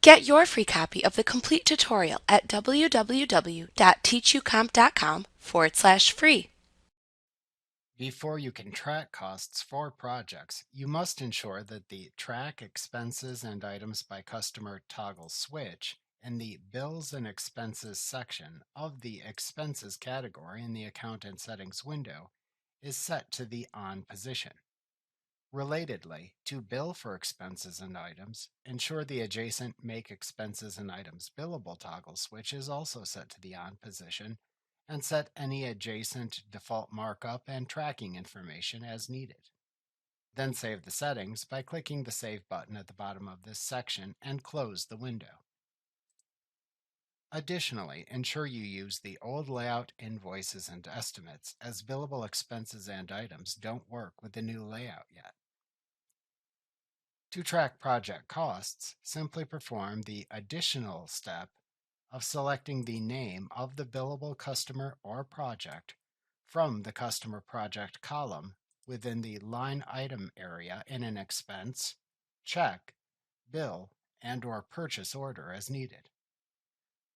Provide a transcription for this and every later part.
Get your free copy of the complete tutorial at www.teachucomp.com/free. Before you can track costs for projects, you must ensure that the Track Expenses and Items by Customer toggle switch in the Bills and Expenses section of the Expenses category in the Account and Settings window is set to the On position. Relatedly, to bill for expenses and items, ensure the adjacent Make Expenses and Items Billable toggle switch is also set to the On position, and set any adjacent default markup and tracking information as needed. Then save the settings by clicking the Save button at the bottom of this section and close the window. Additionally, ensure you use the old layout Invoices and Estimates, as billable expenses and items don't work with the new layout yet. To track project costs, simply perform the additional step of selecting the name of the billable customer or project from the Customer Project column within the Line Item area in an expense, check, bill, and/or purchase order as needed.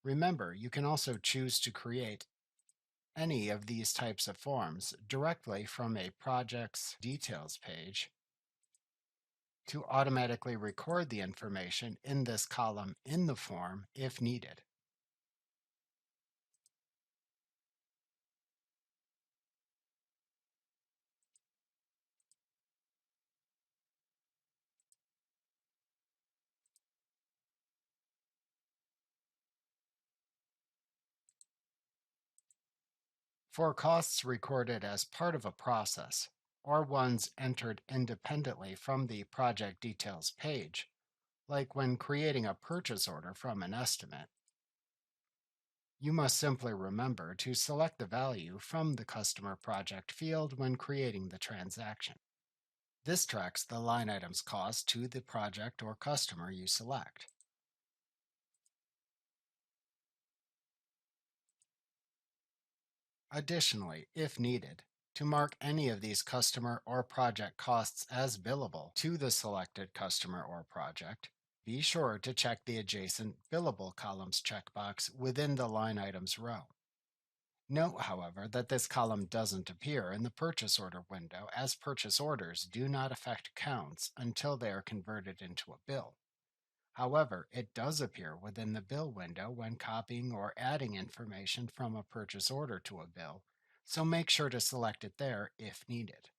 Remember, you can also choose to create any of these types of forms directly from a project's details page to automatically record the information in this column in the form if needed. For costs recorded as part of a process, or ones entered independently from the project details page, like when creating a purchase order from an estimate, you must simply remember to select the value from the Customer Project field when creating the transaction. This tracks the line item's cost to the project or customer you select. Additionally, if needed, to mark any of these customer or project costs as billable to the selected customer or project, be sure to check the adjacent Billable columns checkbox within the line items row. Note, however, that this column doesn't appear in the purchase order window, as purchase orders do not affect counts until they are converted into a bill. However, it does appear within the bill window when copying or adding information from a purchase order to a bill, so make sure to select it there if needed.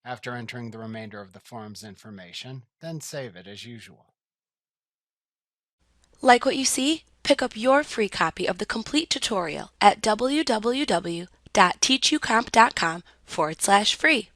After entering the remainder of the form's information, then save it as usual. Like what you see? Pick up your free copy of the complete tutorial at www.teachucomp.com/free.